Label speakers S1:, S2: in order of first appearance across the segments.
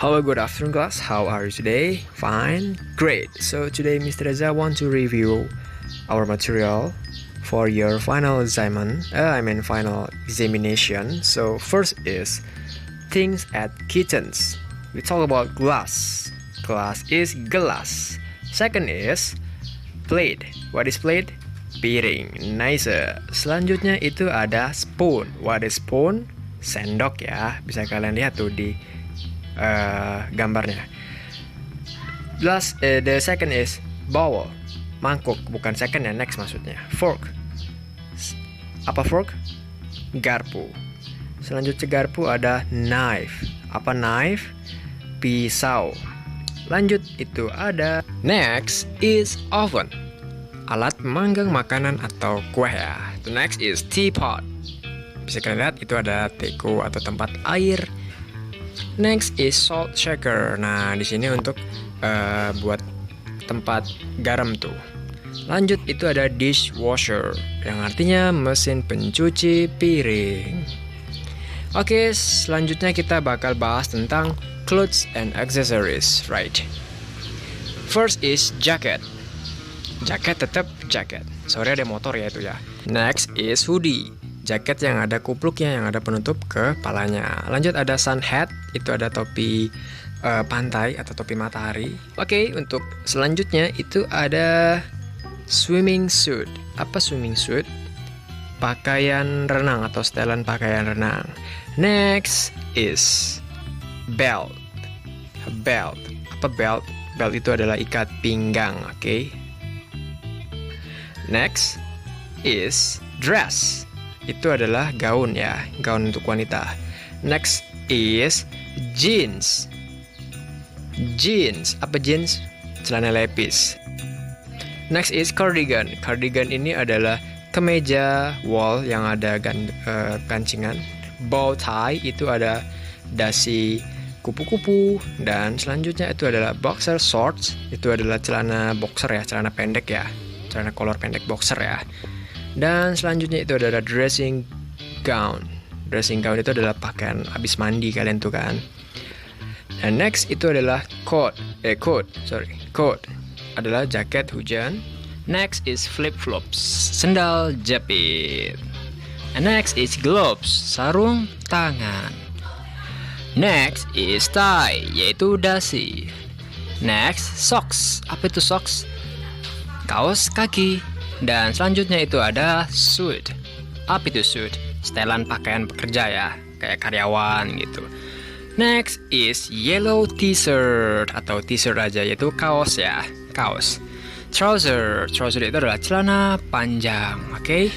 S1: Hello, good afternoon class. How are you today? Fine? Great. So today Mr. Reza want to review our material for your final final examination. So first is things at kitchens. We talk about glass. Glass is gelas. Second is plate. What is plate? Piring. Nice. Selanjutnya itu ada spoon. What is spoon? Sendok ya. Bisa kalian lihat tuh di gambarnya. The second is bowl, mangkuk, bukan second ya, next maksudnya. Fork, apa fork? Garpu. Selanjutnya garpu ada knife, apa knife? Pisau. Lanjut itu ada next is oven, alat pemanggang makanan atau kue ya. The next is teapot, bisa kalian lihat itu ada teko atau tempat air. Next is salt shaker. Nah, di sini untuk buat tempat garam tuh. Lanjut itu ada dishwasher, yang artinya mesin pencuci piring. Oke, selanjutnya kita bakal bahas tentang clothes and accessories, right? First is jacket. Jaket tetap jaket. Sorry ada motor ya itu ya. Next is hoodie. Jaket yang ada kupluknya, yang ada penutup kepalanya. Lanjut ada sun hat, itu ada topi pantai atau topi matahari. Oke, untuk selanjutnya itu ada swimming suit. Apa swimming suit? Pakaian renang atau setelan pakaian renang. Next is belt. Belt. Apa belt? Belt itu adalah ikat pinggang, oke? Next is dress. Itu adalah gaun ya, gaun untuk wanita. Next is jeans. Jeans, apa jeans? Celana lepis. Next is cardigan. Cardigan ini adalah kemeja wol yang ada gancingan. Bow tie itu ada dasi kupu-kupu. Dan selanjutnya itu adalah boxer shorts. Itu adalah celana boxer ya, celana pendek ya, celana kolor pendek boxer ya. Dan selanjutnya itu adalah dressing gown. Dressing gown itu adalah pakaian habis mandi kalian tuh kan. Dan next itu adalah coat adalah jaket hujan. Next is flip-flops, sendal jepit. And next is gloves, sarung tangan. Next is tie, yaitu dasi. Next, socks. Apa itu socks? Kaos kaki. Dan selanjutnya itu ada suit. Apa itu suit? Setelan pakaian pekerja ya, kayak karyawan gitu. Next is yellow t-shirt atau t-shirt aja, yaitu kaos ya, kaos. Trouser itu adalah celana panjang, oke?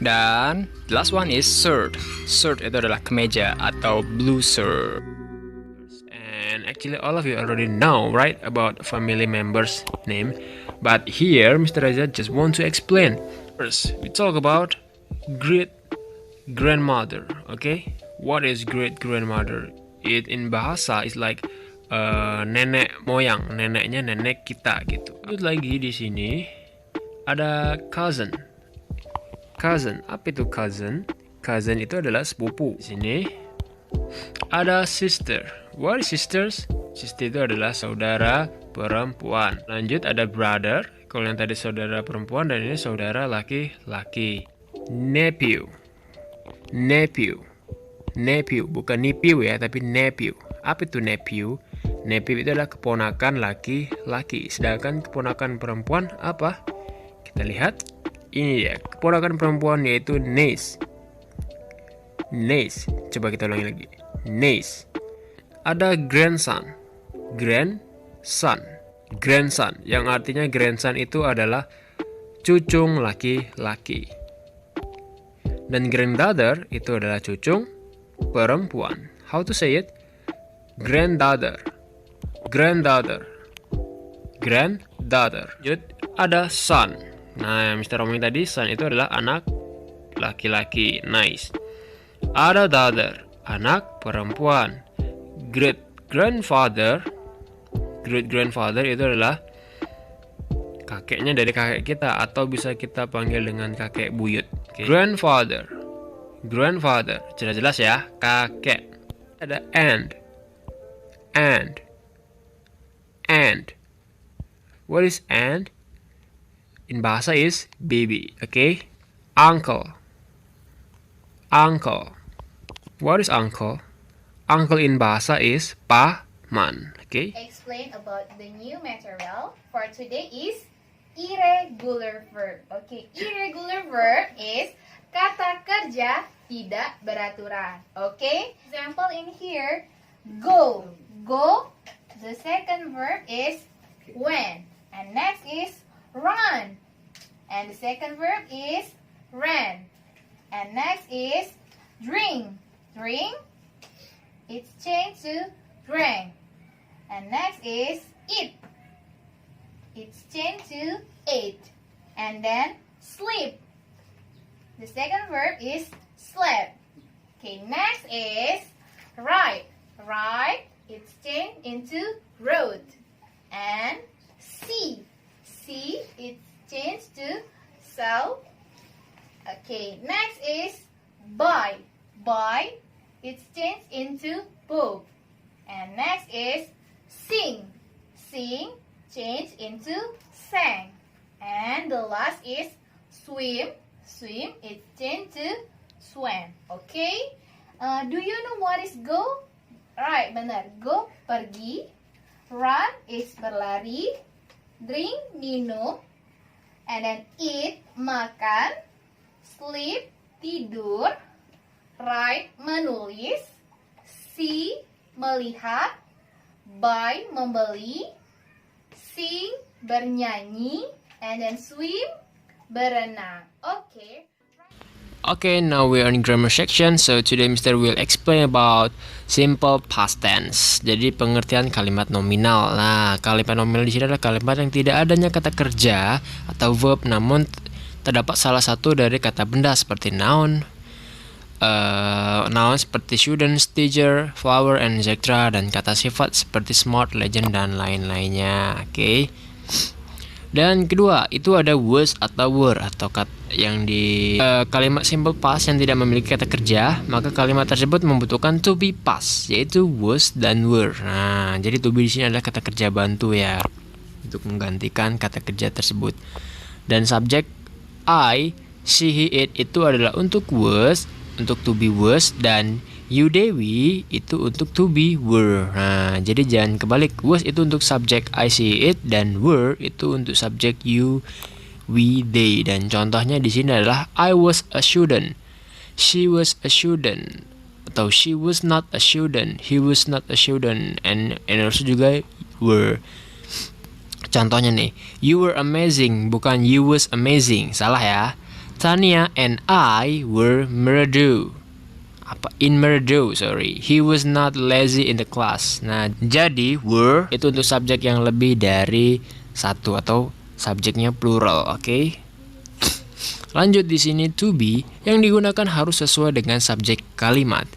S1: Dan the last one is shirt. Shirt itu adalah kemeja atau blue shirt. And actually all of you already know, right, about family members' name. But here, Mr. Reza just want to explain. First, we talk about great-grandmother, okay? What is great-grandmother? It in bahasa is like nenek moyang, neneknya nenek kita gitu. Terus lagi di sini ada cousin. Cousin, apa itu cousin? Cousin itu adalah sepupu. Di sini ada sister. What is sisters? Sister itu adalah saudara perempuan. Lanjut ada brother. Kalau yang tadi saudara perempuan dan ini saudara laki-laki. Nephew. Nephew bukan nipiu ya, tapi nephew. Apa itu nephew? Nephew itu adalah keponakan laki-laki. Sedangkan keponakan perempuan apa? Kita lihat. Ini ya, keponakan perempuan yaitu niece. Niece. Coba kita ulangi lagi. Niece. Ada grandson, yang artinya grandson itu adalah cucung laki-laki. Dan granddaughter itu adalah cucung perempuan. How to say it? Granddaughter. Lanjut, ada son. Nah, yang Mr. Roming tadi, son itu adalah anak laki-laki. Nice. Ada daughter, anak perempuan. Great grandfather itu adalah kakeknya dari kakek kita, atau bisa kita panggil dengan kakek buyut. Okay. Grandfather, jelas-jelas ya, kakek. Ada aunt, And. What is and? In bahasa is baby, okay? Uncle. What is uncle? Uncle in bahasa is paman, okay?
S2: Explain about the new material for today is irregular verb. Okay, irregular verb is kata kerja tidak beraturan. Okay, example in here, go. The second verb is went, and next is run, and the second verb is ran, and next is drink. It's changed to drank, and next is eat. It's changed to ate, and then sleep. The second verb is slept. Okay, next is ride. It's changed into road, and see. It's changed to saw. Okay, next is buy. It's changed into book, and next is sing. Changed into sang, and the last is swim. It's changed to swam. Okay, do you know what is go? Right, benar. Go pergi, run is berlari, drink minum, and then eat makan, sleep tidur, write menulis, see melihat, buy membeli, sing bernyanyi, and then swim berenang.
S1: Okay, now we are in grammar section. So today Mr. will explain about simple past tense. Jadi pengertian kalimat nominal. Nah, kalimat nominal di sini adalah kalimat yang tidak adanya kata kerja atau verb, namun terdapat salah satu dari kata benda seperti noun seperti student, teacher, flower, and etc. dan kata sifat seperti smart, legend, dan lain-lainnya. Oke. Dan kedua, itu ada was atau were atau yang di kalimat simple past yang tidak memiliki kata kerja, maka kalimat tersebut membutuhkan to be past, yaitu was dan were. Nah, jadi to be di sini adalah kata kerja bantu ya, untuk menggantikan kata kerja tersebut. Dan subjek I, she, he, it itu adalah untuk was, untuk to be was, dan you, Dewi itu untuk to be were. Nah, jadi jangan kebalik. Was itu untuk subjek I, she, it, dan were itu untuk subjek you, we, they. Dan contohnya di sini adalah I was a student, she was a student, atau she was not a student, he was not a student, and also juga were. Contohnya nih, you were amazing, bukan you was amazing, salah ya. Tania and I were in Merdu, sorry. He was not lazy in the class. Nah, jadi were itu untuk subjek yang lebih dari satu atau subjeknya plural, oke? Lanjut di sini to be yang digunakan harus sesuai dengan subjek kalimat.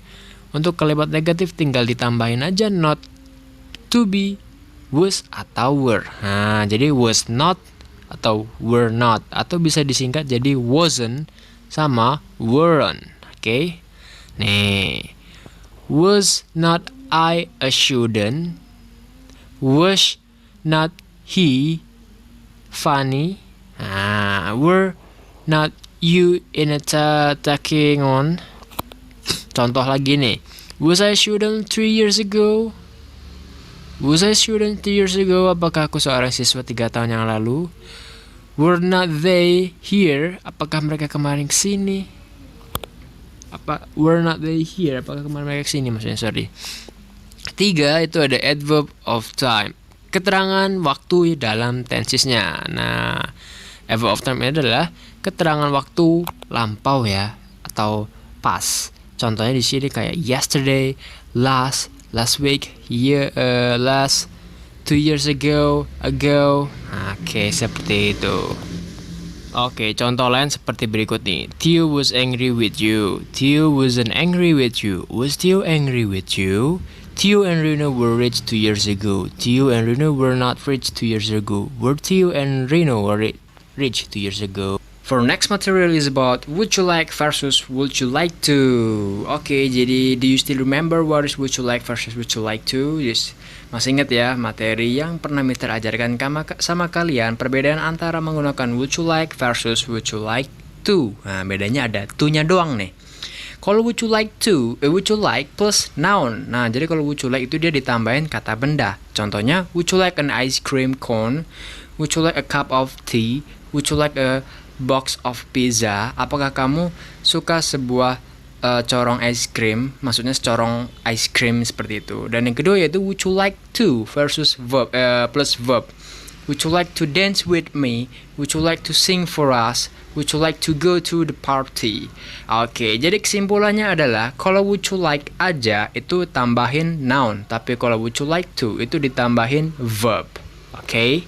S1: Untuk kalimat negatif tinggal ditambahin aja not, to be, was atau were. Nah, jadi was not atau were not, atau bisa disingkat jadi wasn't sama weren't, oke? Nih, was not I a student? Was not he funny? Were not you in a taking on? Contoh lagi nih, was I a student 3 years ago? Was I a student 3 years ago? Apakah aku seorang siswa 3 tahun yang lalu? Were not they here? Apakah mereka kemarin kesini? Were not they here? Apakah kemarin mereka kesini? Maksudnya, sorry. 3 itu ada adverb of time, keterangan waktu dalam tensesnya. Nah, adverb of time ini adalah keterangan waktu lampau ya, atau past. Contohnya di sini kayak yesterday, last week, last 2 years ago. Oke, seperti itu. Oke, contoh lain seperti berikut nih. Theo was angry with you. Theo wasn't angry with you. Was Theo angry with you? Theo and Reno were rich 2 years ago. Theo and Reno were not rich 2 years ago. Were Theo and Reno rich 2 years ago? For next material is about would you like versus would you like to. Oke, jadi do you still remember what is would you like versus would you like to? Yes. Masih ingat ya materi yang pernah Mister ajarkan sama kalian, perbedaan antara menggunakan would you like versus would you like to. Nah, bedanya ada to-nya doang nih. Kalau would you like to, would you like plus noun. Nah, jadi kalau would you like itu dia ditambahin kata benda. Contohnya, would you like an ice cream cone? Would you like a cup of tea? Would you like a box of pizza? Apakah kamu suka sebuah corong ice cream? Maksudnya secorong ice cream seperti itu. Dan yang kedua yaitu would you like to versus verb plus verb. Would you like to dance with me? Would you like to sing for us? Would you like to go to the party? Oke, jadi kesimpulannya adalah kalau would you like aja itu tambahin noun, tapi kalau would you like to itu ditambahin verb. Oke?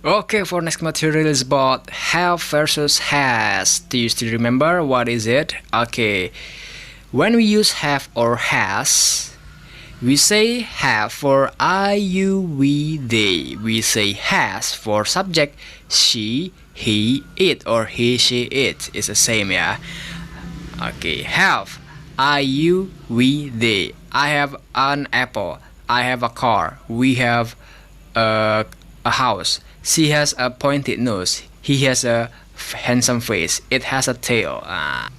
S1: Okay, for next material is about have versus has. Do you still remember what is it? Okay, when we use have or has, we say have for I, you, we, they. We say has for subject she, he, it, or he, she, it. It's the same ya. Okay, have I, you, we, they. I have an apple. I have a car. We have a house. She has a pointed nose. He has a handsome face. It has a tail.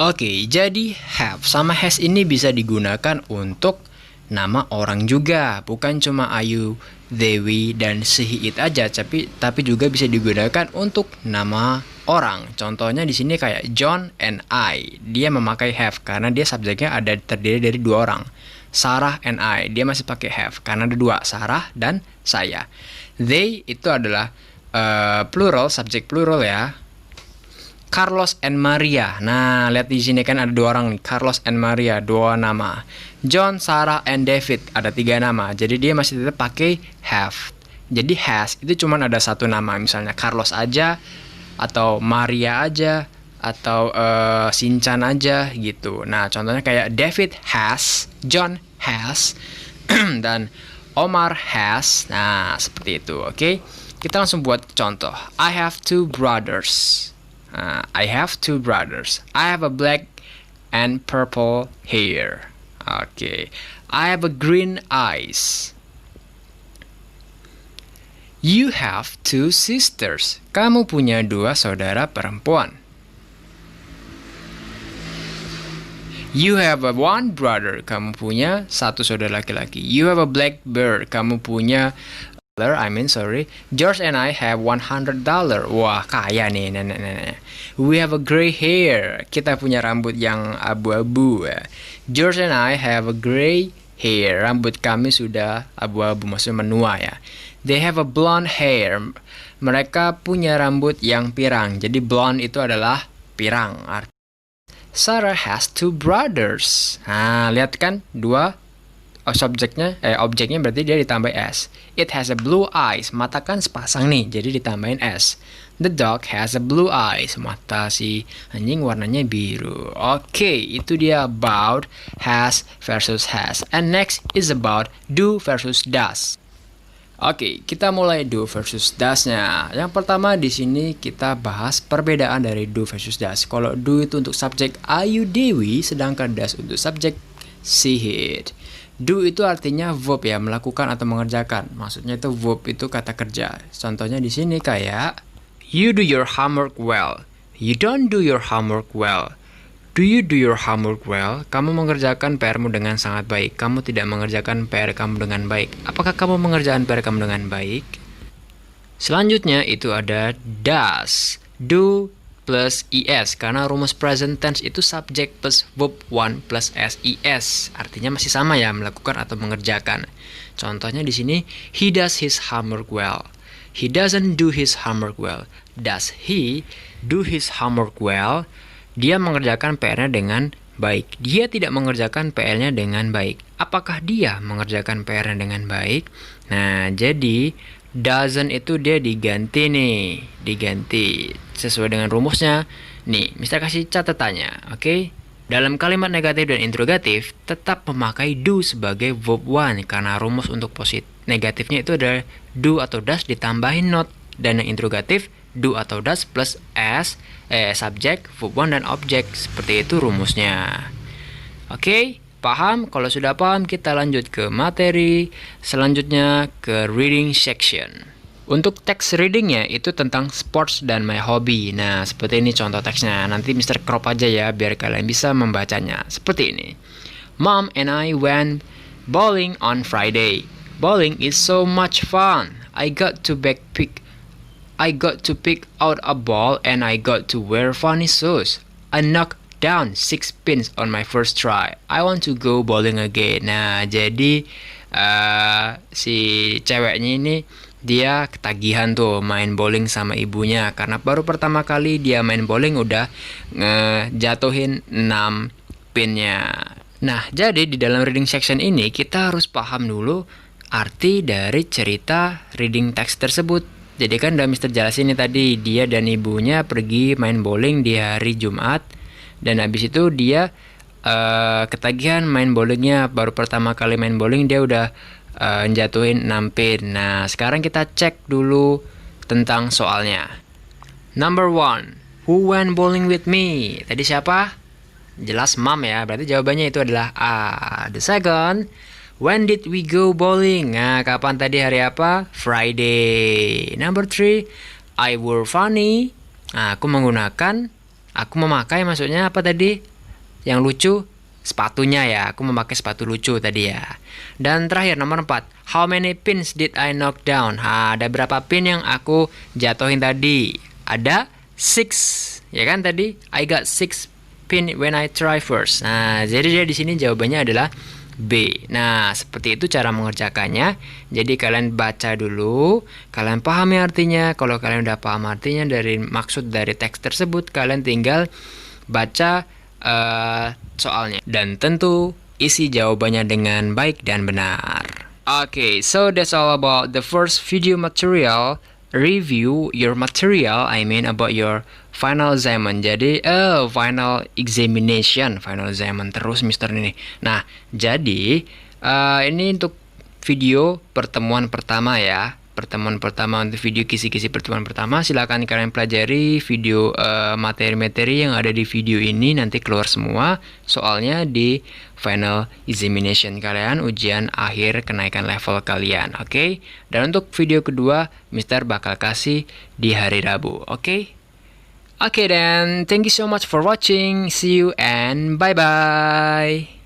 S1: Oke, jadi have sama has ini bisa digunakan untuk nama orang juga. Bukan cuma Ayu, Dewi, dan she, it aja, tapi juga bisa digunakan untuk nama orang. Contohnya di sini kayak John and I. Dia memakai have karena dia subjeknya terdiri dari dua orang. Sarah and I. Dia masih pakai have karena ada dua, Sarah dan saya. They itu adalah plural, subjek plural ya. Carlos and Maria. Nah, lihat di sini kan ada dua orang nih, Carlos and Maria, dua nama. John, Sarah, and David ada tiga nama. Jadi dia masih tetap pakai have. Jadi has itu cuma ada satu nama, misalnya Carlos aja, atau Maria aja, atau Sinchan aja gitu. Nah, contohnya kayak David has, John has, dan Omar has. Nah, seperti itu, oke? Kita langsung buat contoh. I have two brothers. I have two brothers. I have a black and purple hair. Okay. I have a green eyes. You have two sisters. Kamu punya dua saudara perempuan. You have one brother. Kamu punya satu saudara laki-laki. You have a black bird. Kamu punya George and I have $100. Wah, kaya nih nenek-nenek. We have a gray hair. Kita punya rambut yang abu-abu. George and I have a gray hair. Rambut kami sudah abu-abu, maksudnya menua ya. They have a blonde hair. Mereka punya rambut yang pirang. Jadi blonde itu adalah pirang. Sarah has two brothers. Nah, lihat kan? Dua objeknya berarti dia ditambah s. It has a blue eyes. Mata kan sepasang nih, jadi ditambahin s. The dog has a blue eyes. Mata si anjing warnanya biru. Oke, itu dia about has versus has. And next is about do versus does. Oke, kita mulai do versus does-nya. Yang pertama di sini kita bahas perbedaan dari do versus does. Kalau do itu untuk subjek Ayu Dewi, sedangkan does untuk subjek she, it. Do itu artinya verb ya, melakukan atau mengerjakan. Maksudnya itu verb itu kata kerja. Contohnya di sini kayak you do your homework well. You don't do your homework well. Do you do your homework well? Kamu mengerjakan PR-mu dengan sangat baik. Kamu tidak mengerjakan PR kamu dengan baik. Apakah kamu mengerjakan PR kamu dengan baik? Selanjutnya itu ada does. Do plus es, karena rumus present tense itu subject plus verb 1 plus ses. Artinya masih sama ya, melakukan atau mengerjakan. Contohnya di sini, he does his homework well. He doesn't do his homework well. Does he do his homework well? Dia mengerjakan PR-nya dengan baik. Dia tidak mengerjakan PR-nya dengan baik. Apakah dia mengerjakan PR-nya dengan baik? Nah, jadi doesn't itu dia diganti nih, diganti sesuai dengan rumusnya. Nih, Mister kasih catatannya, oke? Dalam kalimat negatif dan interrogatif, tetap memakai do sebagai verb 1 karena rumus untuk negatifnya itu adalah do atau does ditambahin not, dan yang interrogatif do atau does plus s, subjek, verb 1 dan objek. Seperti itu rumusnya. Oke, paham? Kalau sudah paham, kita lanjut ke materi selanjutnya, ke reading section. Untuk teks readingnya itu tentang sports dan my hobby. Nah, seperti ini contoh teksnya. Nanti Mr. crop aja ya, biar kalian bisa membacanya. Seperti ini. Mom and I went bowling on Friday. Bowling is so much fun. I got to pick out a ball and I got to wear funny shoes. I knocked down 6 pins on my first try. I want to go bowling again. Nah, jadi si ceweknya ini dia ketagihan tuh main bowling sama ibunya karena baru pertama kali dia main bowling udah ngejatuhin 6 pinnya. Nah, jadi di dalam reading section ini kita harus paham dulu arti dari cerita reading text tersebut. Jadi kan udah Mister jelasin nih tadi, dia dan ibunya pergi main bowling di hari Jumat. Dan habis itu dia ketagihan main bowlingnya. Baru pertama kali main bowling dia udah jatuhin 6 pin. Nah, sekarang kita cek dulu tentang soalnya. Number 1, who went bowling with me? Tadi siapa? Jelas mom ya, berarti jawabannya itu adalah A. The second, when did we go bowling? Nah, kapan tadi, hari apa? Friday. Number 3, I wore funny. Nah, aku memakai maksudnya apa tadi? Yang lucu, sepatunya ya. Aku memakai sepatu lucu tadi ya. Dan terakhir nomor 4, how many pins did I knock down? Nah, ada berapa pin yang aku jatuhin tadi? Ada 6, ya kan tadi? I got 6 pin when I try first. Nah, jadi dia di sini jawabannya adalah B. Nah, seperti itu cara mengerjakannya. Jadi kalian baca dulu, kalian pahami artinya. Kalau kalian udah paham artinya dari maksud dari teks tersebut, kalian tinggal baca soalnya. Dan tentu isi jawabannya dengan baik dan benar. Okay, so that's all about the first video material. Review your material, I mean about your final exam. Jadi final examination terus Mister ini. Nah, jadi ini untuk video pertemuan pertama ya. Pertemuan pertama untuk video kisi-kisi pertemuan pertama. Silakan kalian pelajari video materi-materi yang ada di video ini, nanti keluar semua soalnya di final examination kalian, ujian akhir kenaikan level kalian, oke? Dan untuk video kedua, Mister bakal kasih di hari Rabu, oke? Oke, then thank you so much for watching. See you and bye-bye.